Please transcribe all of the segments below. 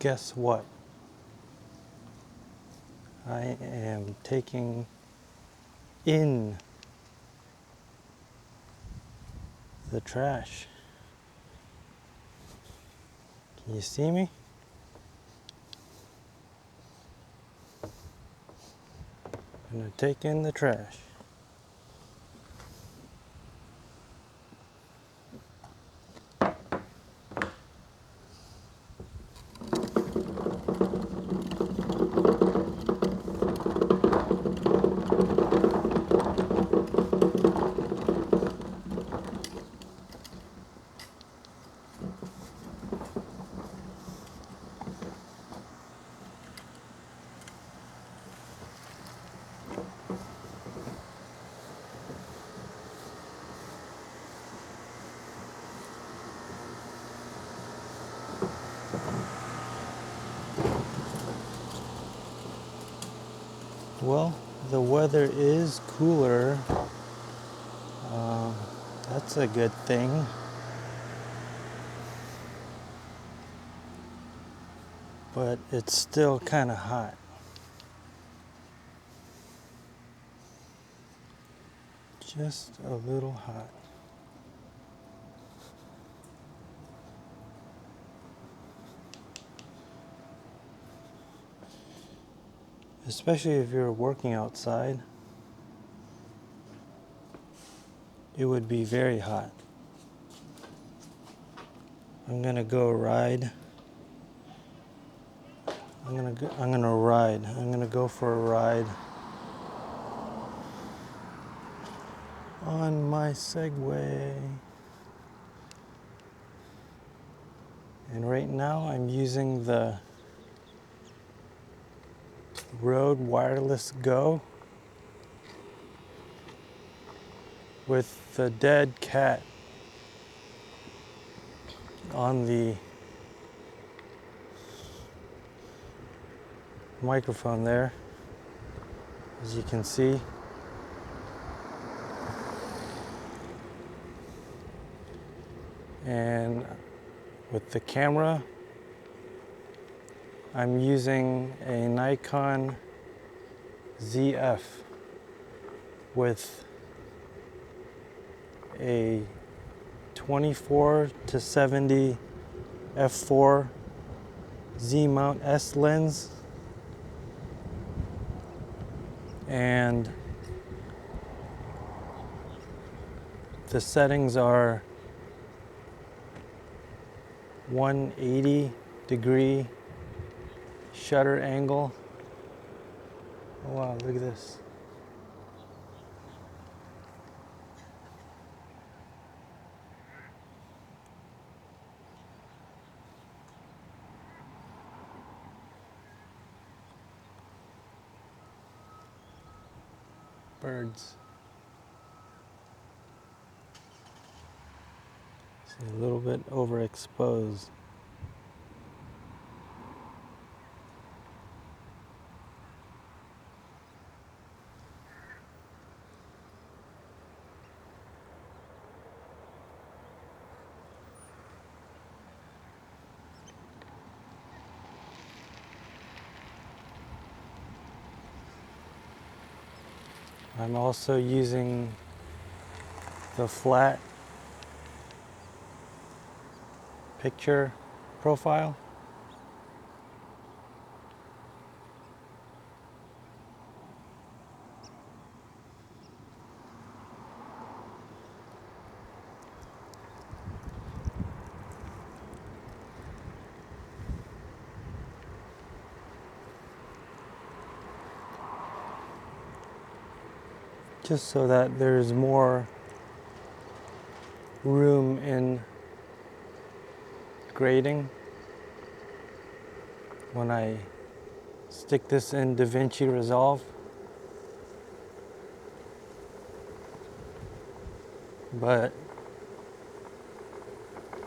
guess what? I am taking in the trash. Can you see me? I'm gonna take in the trash. Well, the weather is cooler. That's a good thing. But it's still kind of hot. Just a little hot. Especially if you're working outside, it would be very hot. I'm gonna go ride. I'm gonna go for a ride on my Segway. And right now I'm using the Rode Wireless Go with the dead cat on the microphone there, as you can see. And with the camera, I'm using a Nikon ZF with a 24-70 f4 Z-mount S lens, and the settings are 180-degree shutter angle. Oh wow, look at this. Birds. It's a little bit overexposed. I'm also using the flat picture profile. Just so that there's more room in grading when I stick this in DaVinci Resolve. But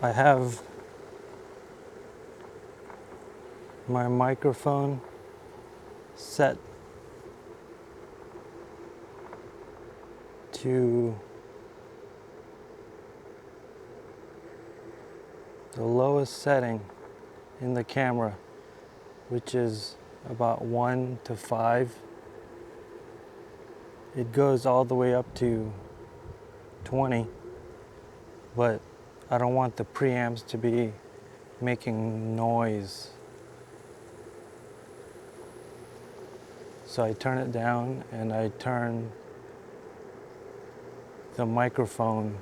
I have my microphone set to the lowest setting in the camera, which is about 1 to 5. It goes all the way up to 20, but I don't want the preamps to be making noise. So I turn it down and I turn the microphone,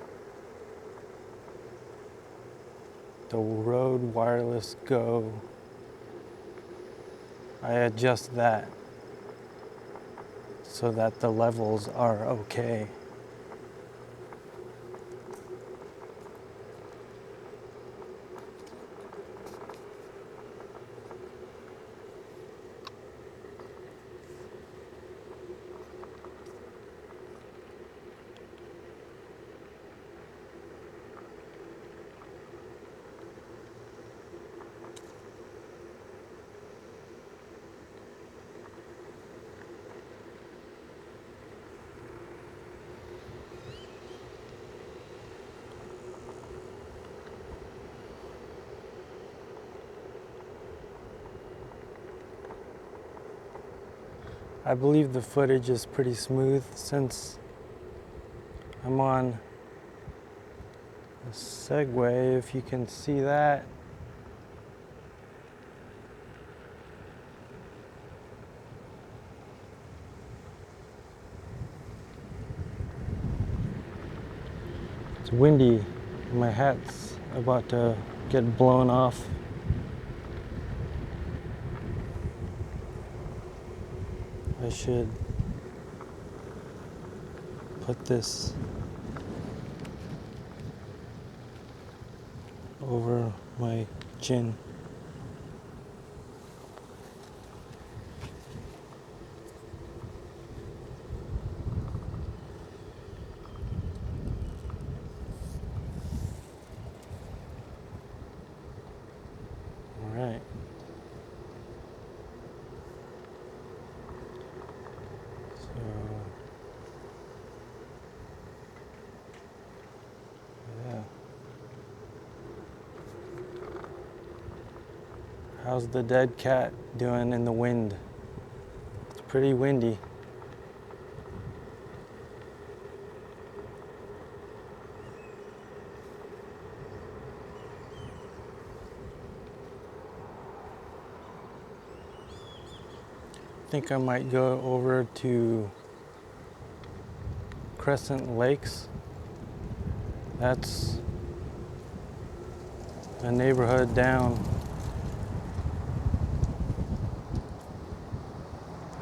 the Rode Wireless Go, I adjust that so that the levels are okay. I believe the footage is pretty smooth since I'm on a Segway, if you can see that. It's windy. My hat's about to get blown off. I should put this over my chin. All right. So, yeah. How's the dead cat doing in the wind? It's pretty windy. I think I might go over to Crescent Lakes. That's a neighborhood down.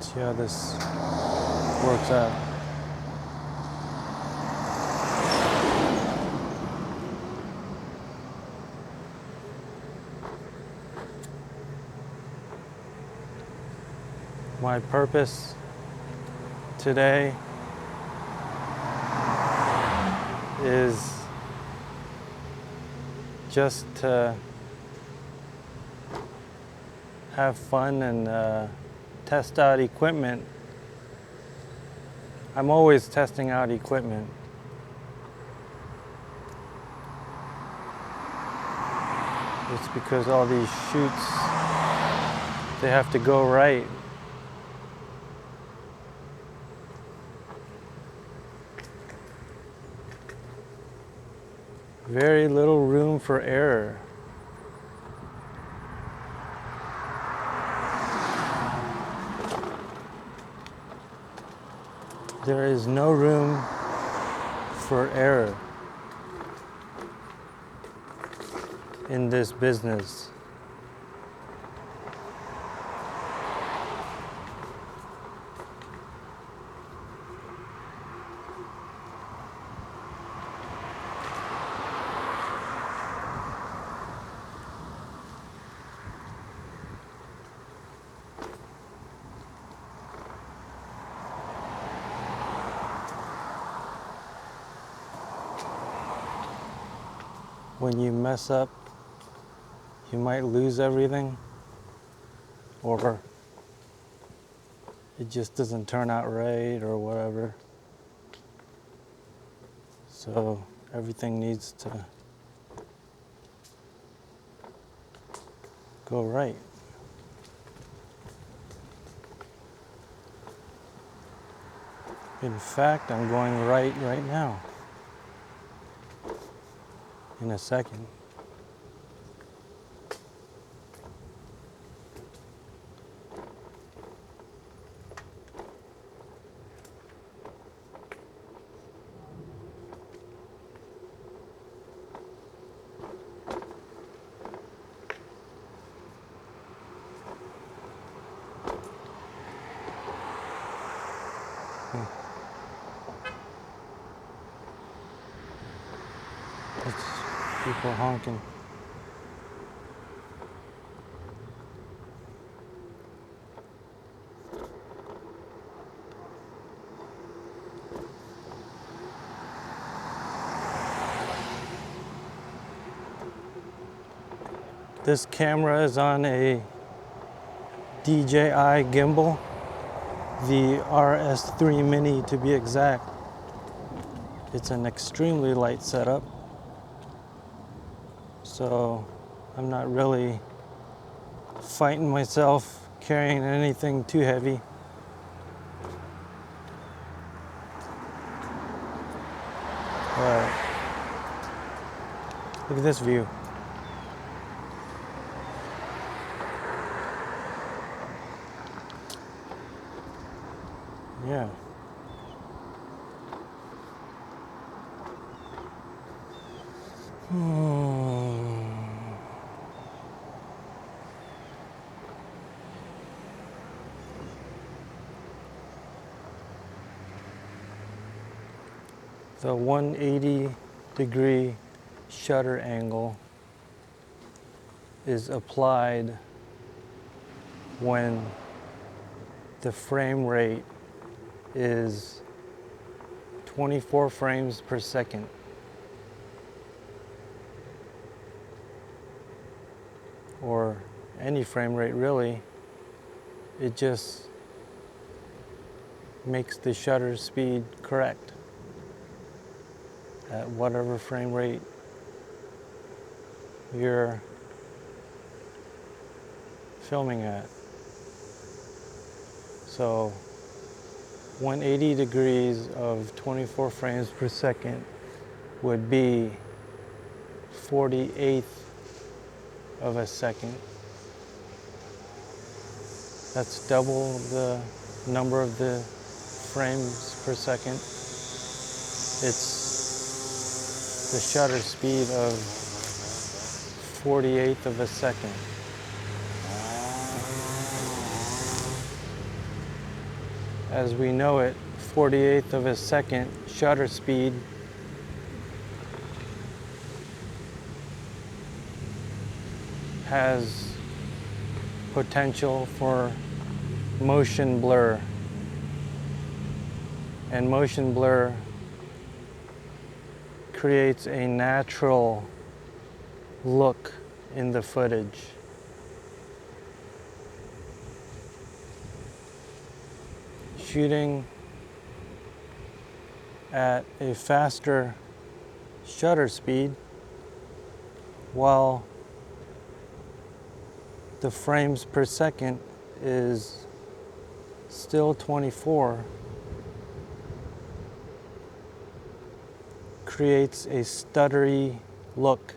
See how this works out. My purpose today is just to have fun and test out equipment. I'm always testing out equipment. It's because all these shoots, they have to go right. Very little room for error. There is no room for error in this business. When you mess up, you might lose everything, or it just doesn't turn out right or whatever. So everything needs to go right. In fact, I'm going right now. In a second. It's people honking. This camera is on a DJI gimbal, the RS3 Mini to be exact. It's an extremely light setup, so I'm not really fighting myself carrying anything too heavy. But look at this view. Yeah. The 180-degree shutter angle is applied when the frame rate is 24 frames per second. Or any frame rate really. It just makes the shutter speed correct at whatever frame rate you're filming at. So 180 degrees of 24 frames per second would be 48th of a second. That's double the number of the frames per second. It's the shutter speed of 48th of a second. As we know it, 48th of a second shutter speed has potential for motion blur. And motion blur creates a natural look in the footage. Shooting at a faster shutter speed while the frames per second is still 24 creates a stuttery look.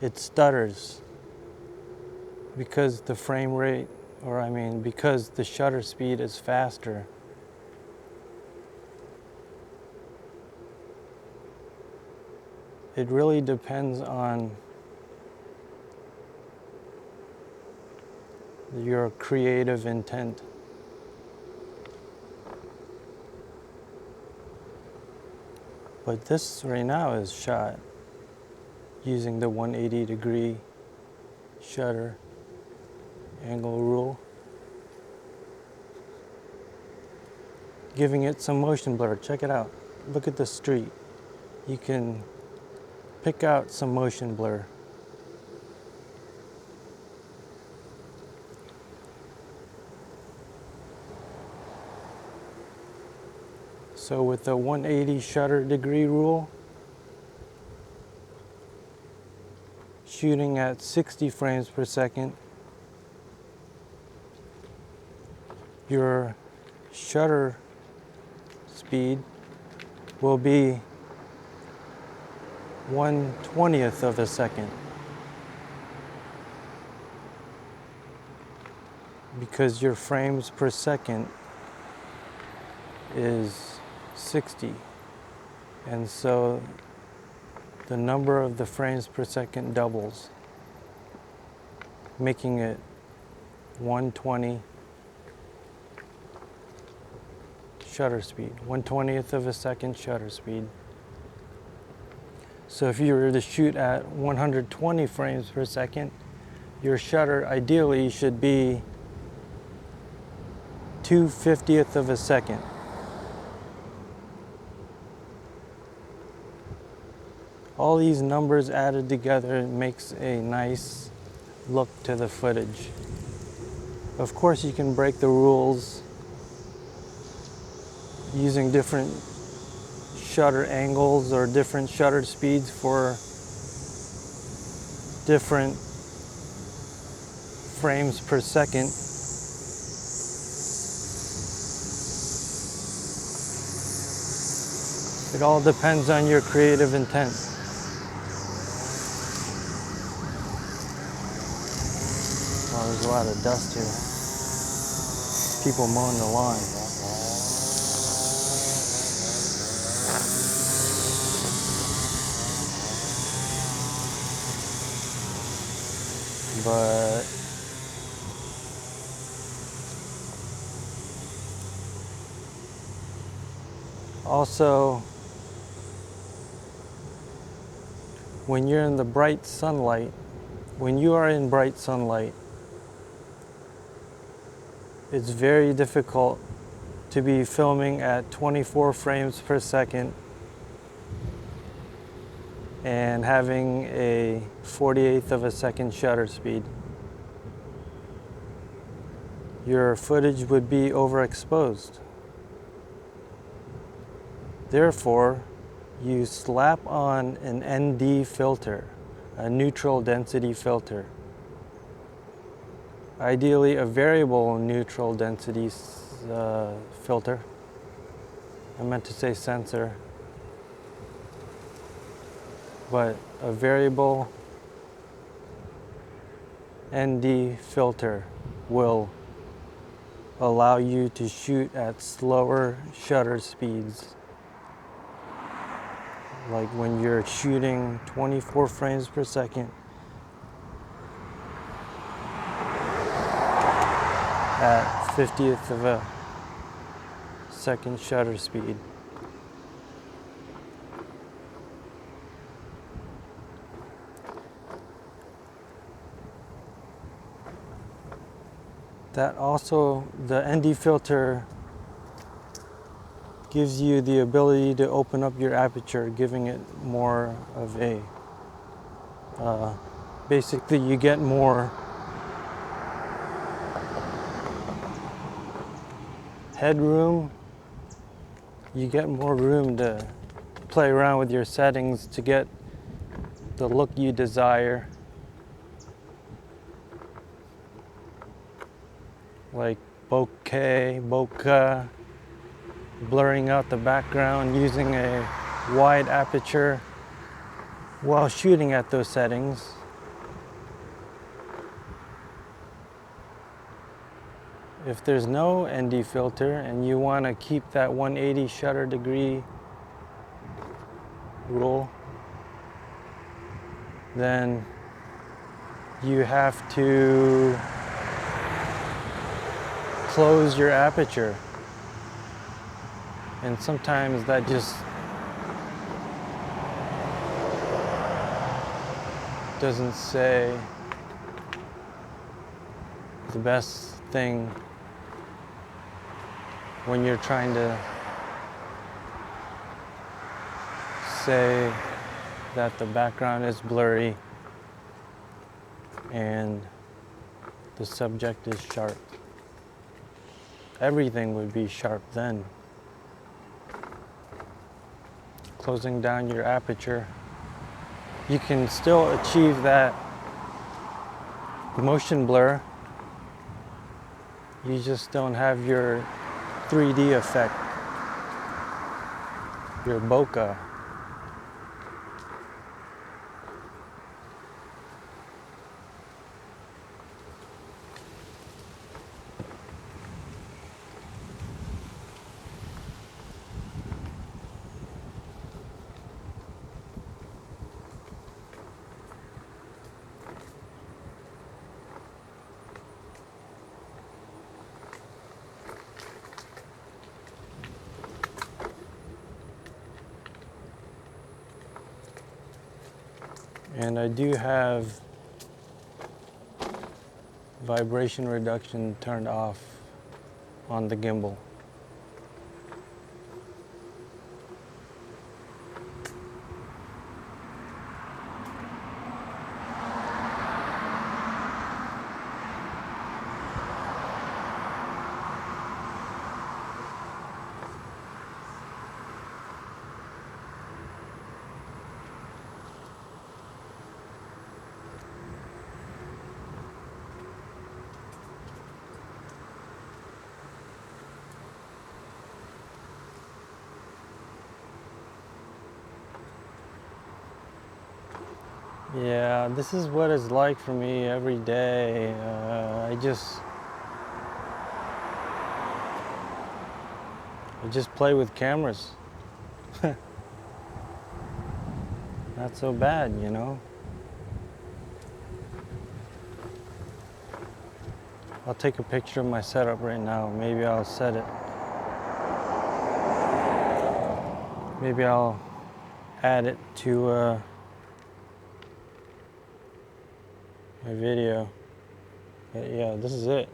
It stutters because the frame rate, because the shutter speed is faster. It really depends on your creative intent. But this right now is shot using the 180-degree shutter angle rule, giving it some motion blur. Check it out. Look at the street. You can pick out some motion blur. So with the 180 shutter degree rule, shooting at 60 frames per second, your shutter speed will be 1/20th of a second, because your frames per second is 60, and so the number of the frames per second doubles, making it 120 shutter speed, 1/20th of a second shutter speed. So if you were to shoot at 120 frames per second, your shutter ideally should be 2/50th of a second. All these numbers added together makes a nice look to the footage. Of course, you can break the rules using different shutter angles or different shutter speeds for different frames per second. It all depends on your creative intent. Oh, there's a lot of dust here. People mowing the lawn. But also, when you're in the bright sunlight, when you are in bright sunlight, it's very difficult to be filming at 24 frames per second and having a 48th of a second shutter speed. Your footage would be overexposed. Therefore, you slap on an ND filter, a neutral density filter. Ideally, a variable neutral density filter. I meant to say sensor. But a variable ND filter will allow you to shoot at slower shutter speeds. Like when you're shooting 24 frames per second at 50th of a second shutter speed. That also, the ND filter gives you the ability to open up your aperture, giving it more of a, basically you get more headroom, you get more room to play around with your settings to get the look you desire. Like bokeh, blurring out the background using a wide aperture while shooting at those settings. If there's no ND filter and you want to keep that 180 shutter degree rule, then you have to close your aperture. And sometimes that just doesn't say the best thing when you're trying to say that the background is blurry and the subject is sharp. Everything would be sharp then. Closing down your aperture, you can still achieve that motion blur. You just don't have your 3D effect. your bokeh. And I do have vibration reduction turned off on the gimbal. Yeah, this is what it's like for me every day. I just play with cameras. Not so bad, you know. I'll take a picture of my setup right now. Maybe I'll set it. Maybe I'll add it to my video. But yeah, this is it.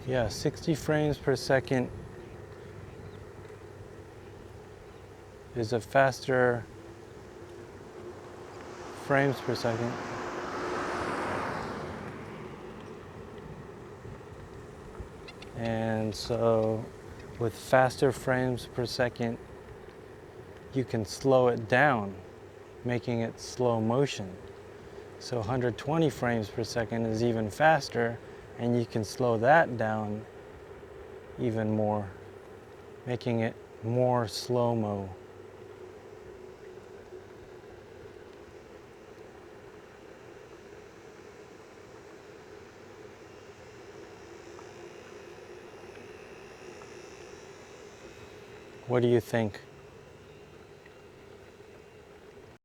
Yeah, 60 frames per second is a faster frames per second. And so with faster frames per second, you can slow it down, making it slow motion. So 120 frames per second is even faster, and you can slow that down even more, making it more slow-mo. What do you think?